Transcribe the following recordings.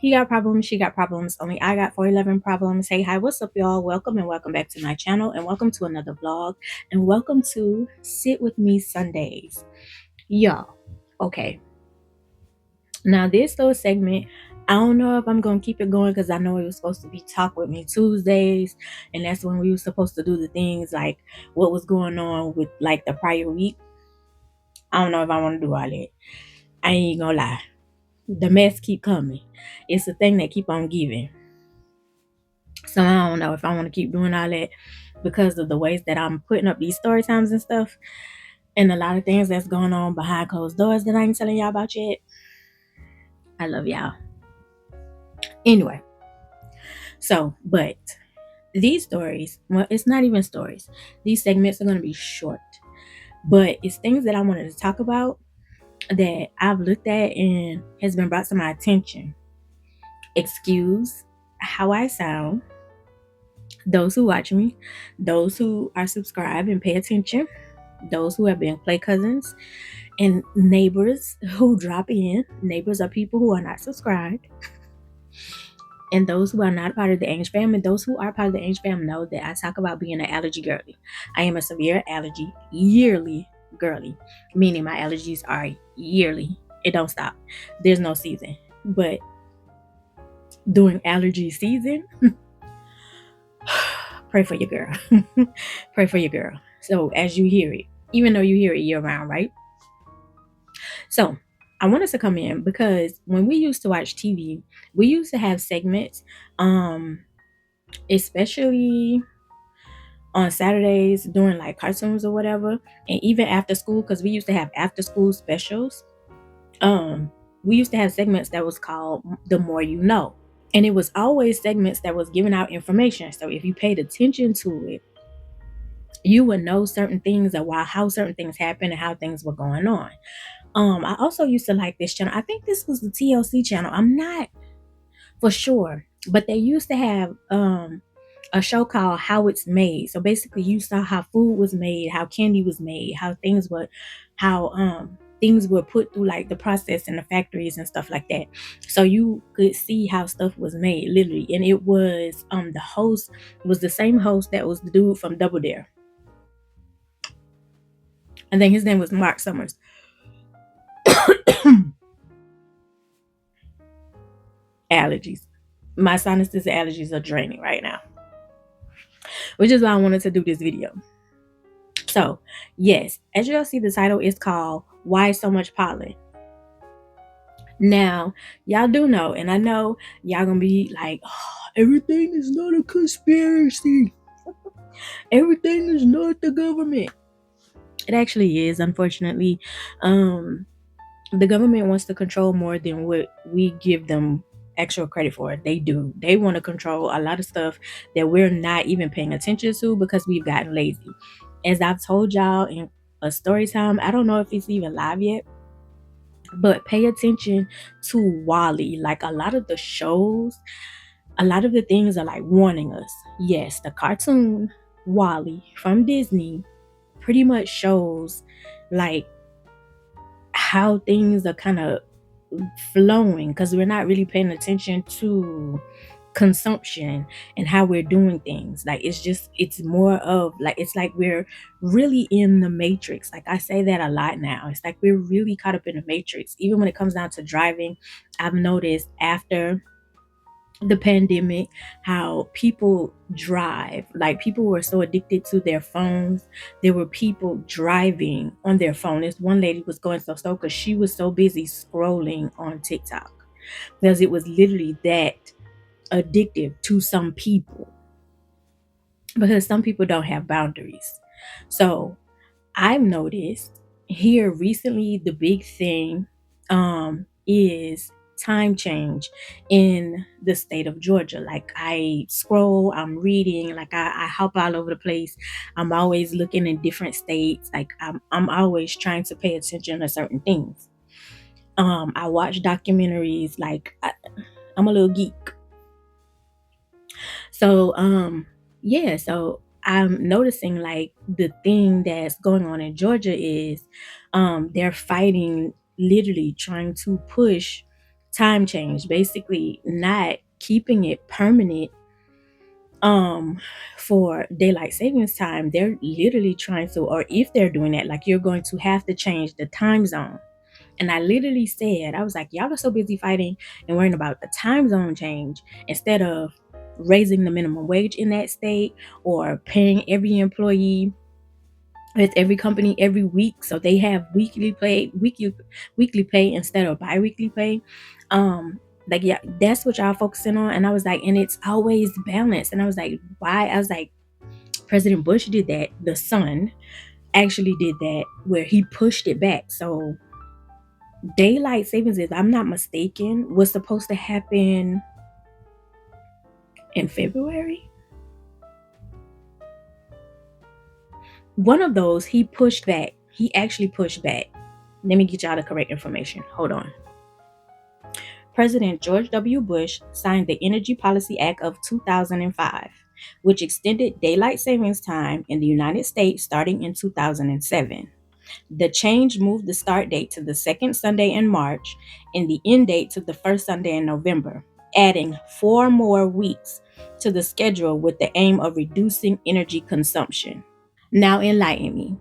He got problems, she got problems. Only I got 411 problems. Hey, hi, what's up, y'all? Welcome and welcome back to my channel, and welcome to another vlog, and welcome to Sit With Me Sundays. Y'all, okay. Now, this little segment, I don't know if I'm gonna keep it going because I know it was supposed to be Talk With Me Tuesdays, and that's when we were supposed to do the things like what was going on with like the prior week. I don't know if I want to do all that. I ain't gonna lie. The mess keep coming. It's the thing that keep on giving. So I don't know if I want to keep doing all that because of the ways that I'm putting up these story times and stuff, and a lot of things that's going on behind closed doors that I ain't telling y'all about yet. I love y'all. Anyway, but these stories, well, it's not even stories. These segments are going to be short, but it's things that I wanted to talk about that I've looked at and has been brought to my attention. Excuse how I sound. Those who watch me, those who are subscribed and pay attention, those who have been play cousins, and neighbors who drop in. Neighbors are people who are not subscribed, and those who are not part of the Ange fam, and those who are part of the Ange fam know that I talk about being an allergy girly. I am a severe allergy yearly girly, meaning my allergies are yearly. It don't stop. There's no season. But during allergy season, pray for your girl. Pray for your girl. So as you hear it, even though you hear it year round, right? So I want us to come in because when we used to watch TV, we used to have segments, especially on Saturdays during like cartoons or whatever, and even after school, because we used to have after school specials. We used to have segments that was called The More You Know. And it was always segments that was giving out information. So if you paid attention to it, you would know certain things about how certain things happened and how things were going on. I also used to like this channel. I think this was the TLC channel. I'm not for sure, but they used to have a show called How It's Made. So basically, you saw how food was made, how candy was made, how things were put through like the process in the factories and stuff like that. So you could see how stuff was made, literally. And it was the host was the same host that was the dude from Double Dare. I think his name was Mark Summers. Allergies. My sinuses and allergies are draining right now, which is why I wanted to do this video. So, yes, as y'all see, the title is called Why So Much Pollen. Now, y'all do know, and I know y'all gonna be like, oh, everything is not a conspiracy. Everything is not the government. It actually is, unfortunately. The government wants to control more than what we give them actual credit for. They do. They want to control a lot of stuff that we're not even paying attention to because we've gotten lazy. As I've told y'all in a story time, I don't know if it's even live yet, but pay attention to Wally. Like a lot of the shows, a lot of the things are like warning us. Yes, the cartoon Wally from Disney pretty much shows like how things are kind of flowing because we're not really paying attention to consumption and how we're doing things. Like it's more of like it's like we're really in the matrix. Like I say that a lot now. It's like we're really caught up in the matrix. Even when it comes down to driving, I've noticed after the pandemic how people drive, like people were so addicted to their phones. There were people driving on their phone. This one lady was going so slow because she was so busy scrolling on TikTok, because it was literally that addictive to some people, because some people don't have boundaries. So I've noticed here recently the big thing is time change in the state of Georgia. Like I scroll, I'm reading, like I hop all over the place. I'm always looking in different states. Like I'm always trying to pay attention to certain things. I watch documentaries. Like I'm a little geek. So yeah, so I'm noticing like the thing that's going on in Georgia is they're fighting, literally trying to push time change, basically not keeping it permanent um for daylight savings time. They're literally trying to, or if they're doing that, like, you're going to have to change the time zone. And I literally said, I was like, y'all are so busy fighting and worrying about the time zone change instead of raising the minimum wage in that state, or paying every employee with every company every week, so they have weekly pay instead of bi-weekly pay. Like, yeah, that's what y'all focusing on. And I was like, and it's always balanced. And I was like, why? I was like, President Bush did that. The son actually did that, where he pushed it back. So daylight savings, if I'm not mistaken, was supposed to happen in February. One of those he pushed back. He actually pushed back. Let me get y'all the correct information. Hold on. President George W. Bush signed the Energy Policy Act of 2005, which extended daylight savings time in the United States starting in 2007. The change moved the start date to the second Sunday in March and the end date to the first Sunday in November, adding 4 more weeks to the schedule with the aim of reducing energy consumption. Now enlighten me.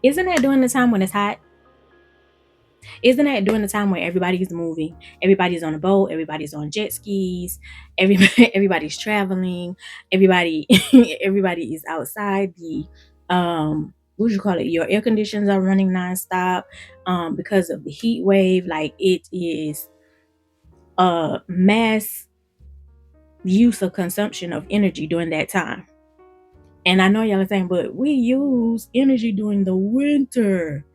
Isn't that during the time when it's hot? Isn't that during the time where everybody's moving, everybody's on a boat, everybody's on jet skis, everybody's traveling, everybody everybody is outside. The what you call it? Your air conditions are running nonstop because of the heat wave. Like, it is a mass use of consumption of energy during that time. And I know y'all are saying, but we use energy during the winter.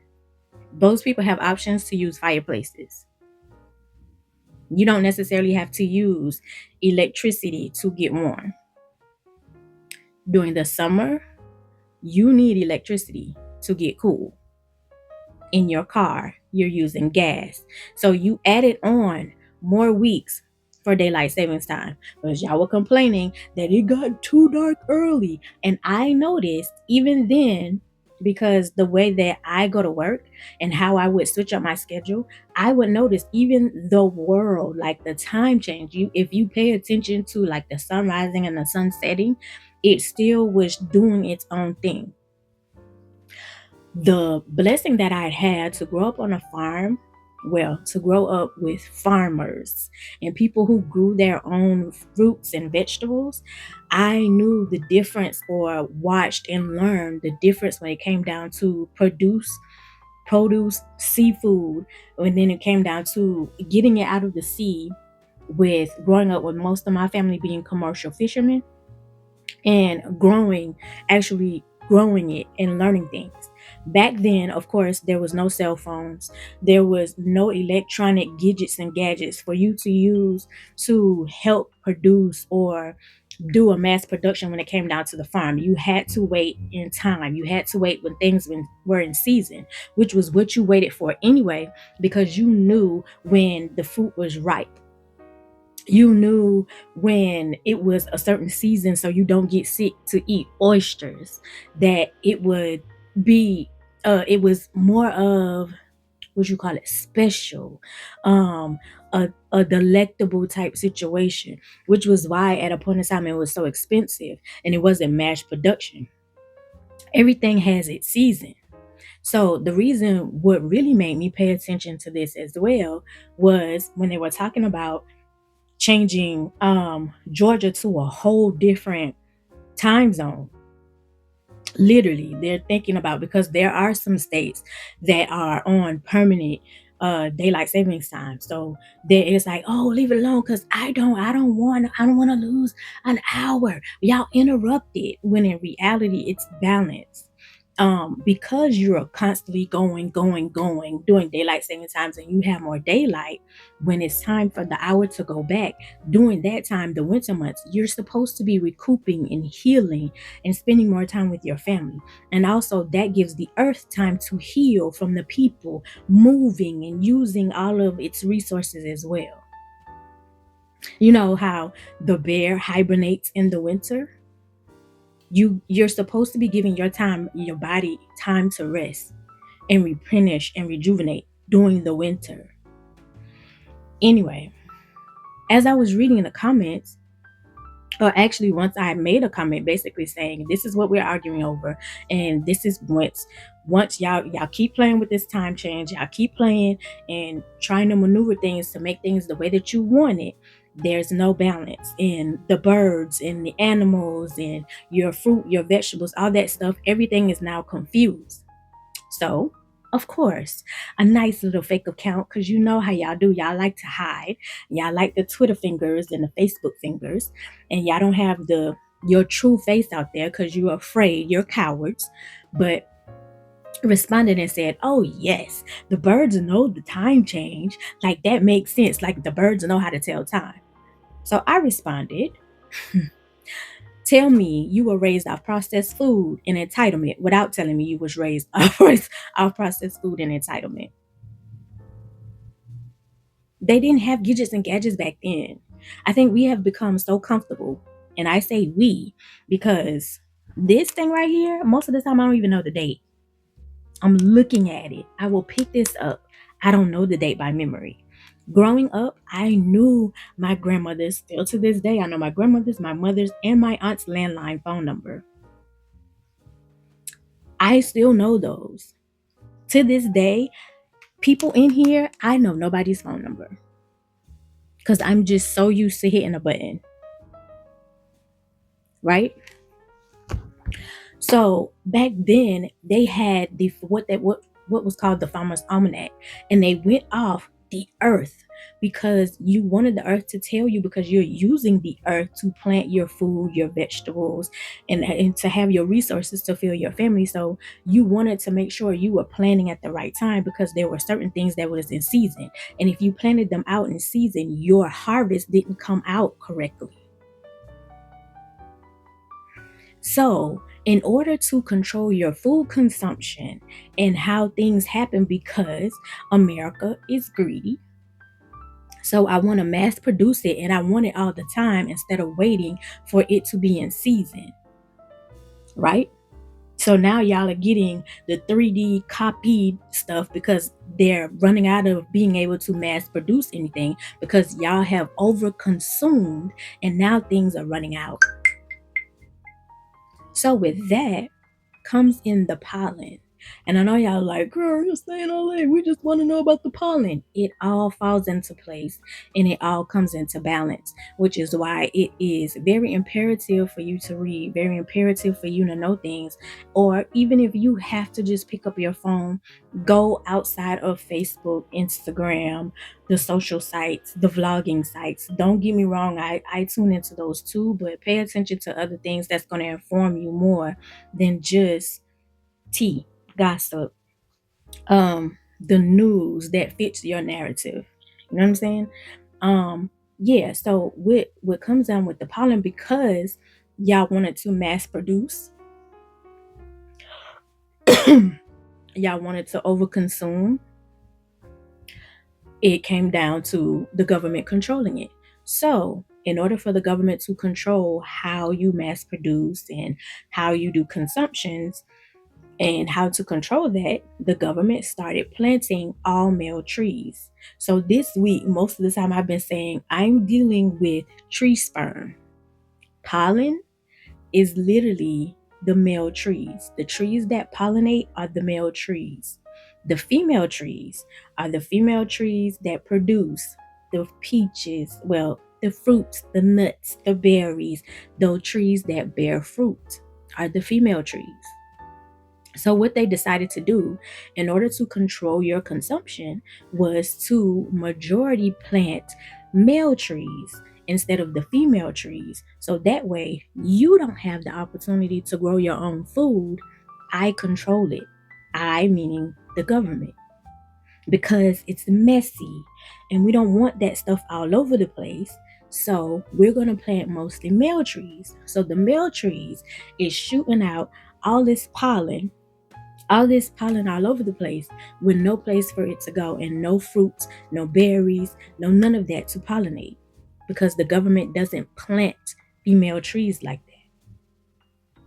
Those people have options to use fireplaces. You don't necessarily have to use electricity to get warm. During the summer, you need electricity to get cool. In your car, you're using gas. So you added on more weeks for daylight savings time, because y'all were complaining that it got too dark early. And I noticed even then, because the way that I go to work and how I would switch up my schedule, I would notice even the world, like the time change. If you pay attention to like the sun rising and the sun setting, it still was doing its own thing. The blessing that I had to grow up on a farm, well, to grow up with farmers and people who grew their own fruits and vegetables, I knew the difference, or watched and learned the difference when it came down to produce, seafood, and then it came down to getting it out of the sea, with growing up with most of my family being commercial fishermen, and actually growing it and learning things. Back then, of course, there was no cell phones. There was no electronic gadgets and gadgets for you to use to help produce or do a mass production when it came down to the farm. You had to wait in time. You had to wait when things were in season, which was what you waited for anyway, because you knew when the fruit was ripe. You knew when it was a certain season, so you don't get sick, to eat oysters. That it would be it was more of, what you call it, special, um a delectable type situation, which was why at a point in time it was so expensive, and it wasn't mass production. Everything has its season. So the reason what really made me pay attention to this as well was when they were talking about changing Georgia to a whole different time zone. Literally, they're thinking about, because there are some states that are on permanent daylight savings time. So there is like, oh, leave it alone, because I don't want to lose an hour. Y'all interrupted, when in reality it's balanced. Because you're constantly going during daylight saving times, and you have more daylight, when it's time for the hour to go back, during that time, the winter months, you're supposed to be recouping and healing and spending more time with your family. And also, that gives the earth time to heal from the people moving and using all of its resources as well. You know how the bear hibernates in the winter? You're supposed to be giving your body time to rest and replenish and rejuvenate during the winter. Anyway, as I was reading the comments, or actually once I made a comment basically saying this is what we're arguing over, and this is once y'all keep playing with this time change, y'all keep playing and trying to maneuver things to make things the way that you want it, there's no balance in the birds and the animals and your fruit, your vegetables, all that stuff. Everything is now confused. So, of course, a nice little fake account, because you know how y'all do. Y'all like to hide. Y'all like the Twitter fingers and the Facebook fingers, and y'all don't have your true face out there because you're afraid. You're cowards. But responded and said, "Oh yes, the birds know the time change. Like that makes sense. Like the birds know how to tell time." So I responded, "Tell me you were raised off processed food and entitlement without telling me you was raised off processed food and entitlement." They didn't have gadgets and gadgets back then. I think we have become so comfortable, and I say we because this thing right here, most of the time I don't even know the date. I'm looking at it. I will pick this up. I don't know the date by memory. Growing up, I knew my grandmother's, still to this day, I know my grandmother's, my mother's, and my aunt's landline phone number. I still know those. To this day, people in here, I know nobody's phone number because I'm just so used to hitting a button, right? So back then they had what was called the Farmer's Almanac, and they went off the earth because you wanted the earth to tell you, because you're using the earth to plant your food, your vegetables, and to have your resources to fill your family. So you wanted to make sure you were planting at the right time because there were certain things that was in season. And if you planted them out in season, your harvest didn't come out correctly. So, in order to control your food consumption and how things happen, because America is greedy, so I want to mass produce it and I want it all the time instead of waiting for it to be in season, right? So now y'all are getting the 3D copied stuff because they're running out of being able to mass produce anything because y'all have over consumed and now things are running out. So with that comes in the pollen. And I know y'all like, girl, you're saying all that. We just want to know about the pollen. It all falls into place and it all comes into balance, which is why it is very imperative for you to read, very imperative for you to know things. Or even if you have to just pick up your phone, go outside of Facebook, Instagram, the social sites, the vlogging sites. Don't get me wrong, I tune into those too, but pay attention to other things that's going to inform you more than just tea, gossip, the news that fits your narrative. You know what I'm saying? Yeah, so what comes down with the pollen, because y'all wanted to mass produce, y'all wanted to overconsume, it came down to the government controlling it. So, in order for the government to control how you mass produce and how you do consumptions, and how to control that, the government started planting all male trees. So this week, most of the time I've been saying I'm dealing with tree sperm. Pollen is literally the male trees. The trees that pollinate are the male trees. The female trees are the female trees that produce the peaches, well, the fruits, the nuts, the berries. Those trees that bear fruit are the female trees. So, what they decided to do in order to control your consumption was to majority plant male trees instead of the female trees. So that way you don't have the opportunity to grow your own food. I control it. I meaning the government. Because it's messy and we don't want that stuff all over the place. So we're going to plant mostly male trees. So the male trees is shooting out all this pollen, all over the place with no place for it to go, and no fruits, no berries, no none of that to pollinate, because the government doesn't plant female trees like that.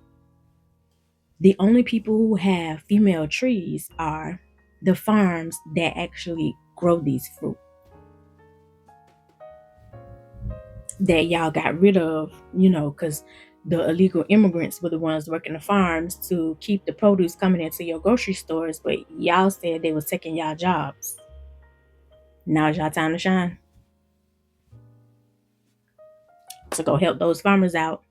The only people who have female trees are the farms that actually grow these fruit. that y'all got rid of, because the illegal immigrants were the ones working the farms to keep the produce coming into your grocery stores, but y'all said they was taking y'all jobs. Now's y'all time to shine. So go help those farmers out,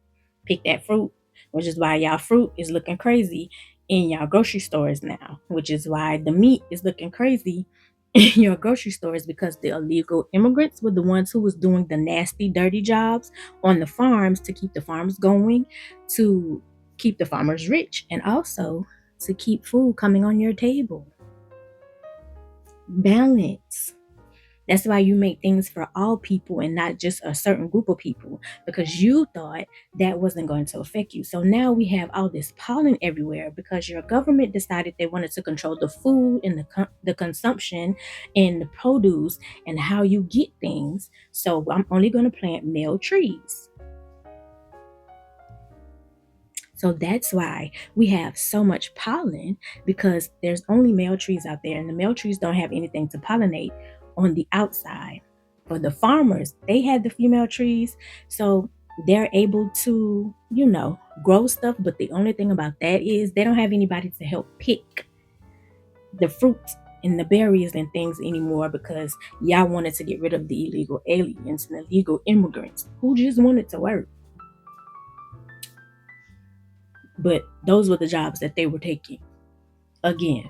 pick that fruit, which is why y'all fruit is looking crazy in y'all grocery stores now, which is why the meat is looking crazy in your grocery stores, because the illegal immigrants were the ones who was doing the nasty, dirty jobs on the farms to keep the farms going, to keep the farmers rich, and also to keep food coming on your table. Balance. That's why you make things for all people and not just a certain group of people, because you thought that wasn't going to affect you. So now we have all this pollen everywhere because your government decided they wanted to control the food and the consumption and the produce and how you get things. So I'm only going to plant male trees. So that's why we have so much pollen, because there's only male trees out there, and the male trees don't have anything to pollinate on the outside. For the farmers, they had the female trees, so they're able to, grow stuff. But the only thing about that is they don't have anybody to help pick the fruits and the berries and things anymore, because y'all wanted to get rid of the illegal aliens and illegal immigrants who just wanted to work. But those were the jobs that they were taking. Again,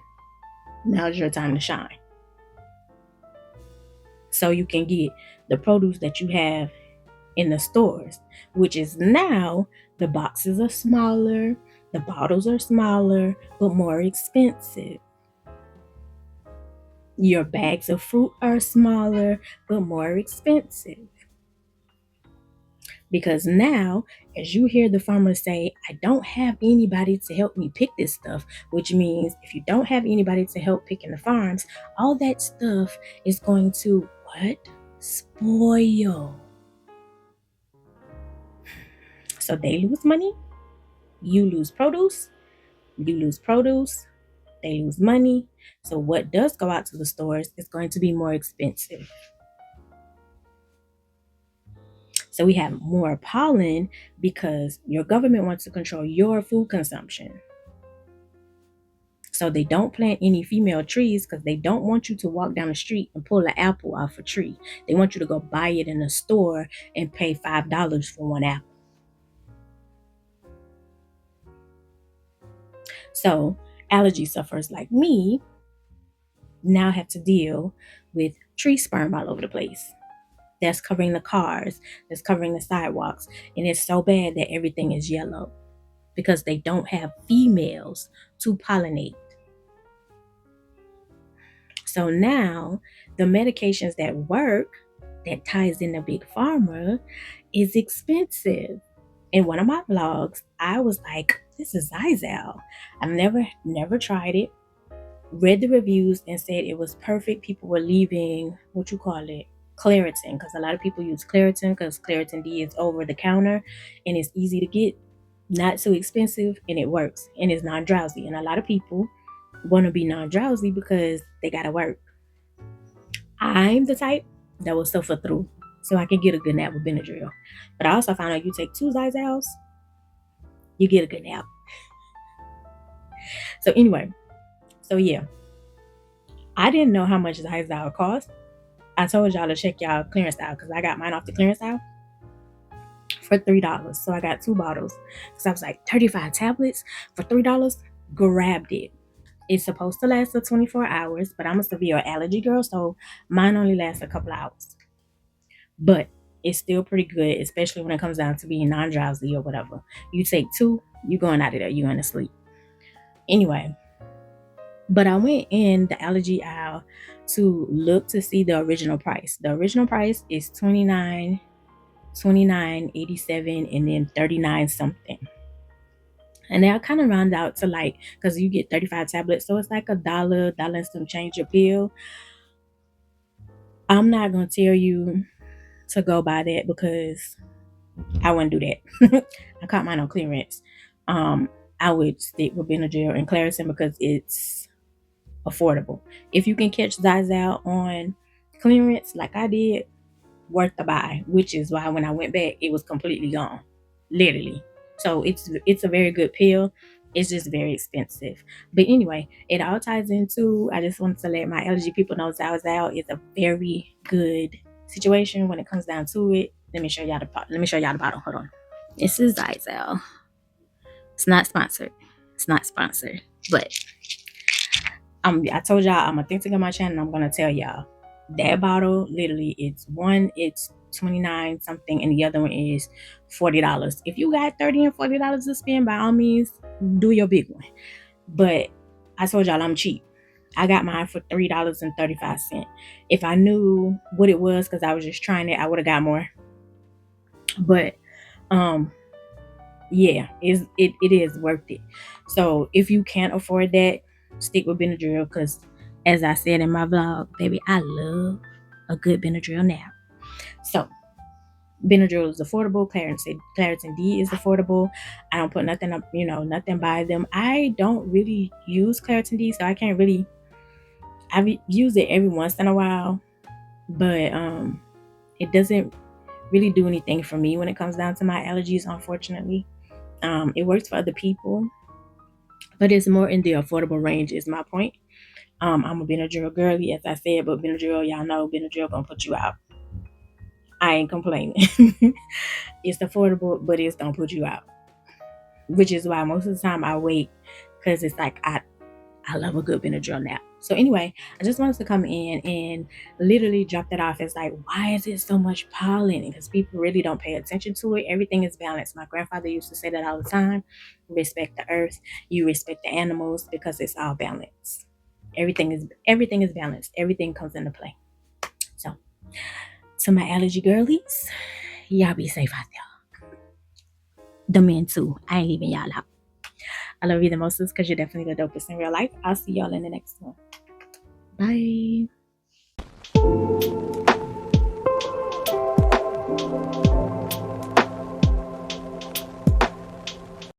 now's your time to shine. So you can get the produce that you have in the stores, which is now the boxes are smaller, the bottles are smaller, but more expensive. Your bags of fruit are smaller, but more expensive. Because now, as you hear the farmers say, I don't have anybody to help me pick this stuff, which means if you don't have anybody to help pick in the farms, all that stuff is going to what? Spoil. So they lose money, you lose produce, they lose money. So what does go out to the stores is going to be more expensive. So we have more pollen because your government wants to control your food consumption. So they don't plant any female trees because they don't want you to walk down the street and pull an apple off a tree. They want you to go buy it in a store and pay $5 for one apple. So allergy sufferers like me now have to deal with tree sperm all over the place. That's covering the cars, that's covering the sidewalks. And it's so bad that everything is yellow because they don't have females to pollinate. So now the medications that work, that ties in the big pharma, is expensive. In one of my vlogs, I was like, this is Zyzal. I've never tried it. Read the reviews and said it was perfect. People were leaving, Claritin, because a lot of people use Claritin because Claritin D is over the counter and it's easy to get, not so expensive, and it works and it's non-drowsy. And a lot of people want to be non-drowsy because they gotta work. I'm the type that will suffer through so I can get a good nap with Benadryl. But I also found out you take 2 Zyzals, you get a good nap. So anyway, yeah, I didn't know how much Zyzal cost. I told y'all to check y'all clearance aisle because I got mine off the clearance aisle for $3. So I got 2 bottles because I was like, 35 tablets for $3. Grabbed it. It's supposed to last for 24 hours, but I'm a severe allergy girl, so mine only lasts a couple hours. But it's still pretty good, especially when it comes down to being non-drowsy or whatever. You take 2, you going out of there, you going to sleep. Anyway, but I went in the allergy aisle to look to see the original price. The original price is $29.87, and then 39 something. And they'll kind of round out to like, because you get 35 tablets, so it's like $1 and some change a pill. I'm not going to tell you to go buy that because I wouldn't do that. I caught mine on clearance. I would stick with Benadryl and Claritin because it's affordable. If you can catch Zyzal on clearance like I did, worth the buy, which is why when I went back, it was completely gone, literally. So it's a very good pill. It's just very expensive. But anyway, it all ties into. I just wanted to let my allergy people know Zao is a very good situation when it comes down to it. Let me show y'all the bottle. Hold on. This is Zyzal. It's not sponsored. It's not sponsored. But I told y'all I'm authentic on my channel. I'm gonna tell y'all that bottle literally it's 29 something and the other one is $40. If you got $30 and $40 to spend, by all means do your big one. But I told y'all I'm cheap. I got mine for $3.35. If I knew what it was, because I was just trying it, I would have got more. But yeah, it is worth it. So if you can't afford that, stick with Benadryl, because as I said in my vlog, baby, I love a good Benadryl nap. So Benadryl is affordable. Claritin D is affordable. I don't put nothing up, nothing by them. I don't really use Claritin D, so I can't really. I use it every once in a while, but it doesn't really do anything for me when it comes down to my allergies, unfortunately. It works for other people, but it's more in the affordable range is my point. I'm a Benadryl girly, as I said, but Benadryl, y'all know Benadryl gonna put you out. I ain't complaining. It's affordable, but it's gonna put you out, which is why most of the time I wait, because it's like I love a good Benadryl nap. So anyway, I just wanted to come in and literally drop that off as like, why is it so much pollen? Because people really don't pay attention to it. Everything is balanced. My grandfather used to say that all the time. Respect the earth. You respect the animals, because it's all balanced. Everything is balanced. Everything comes into play. So to my allergy girlies, y'all be safe out there. The men too. I ain't leaving y'all out. I love you the most because you're definitely the dopest in real life. I'll see y'all in the next one. Bye.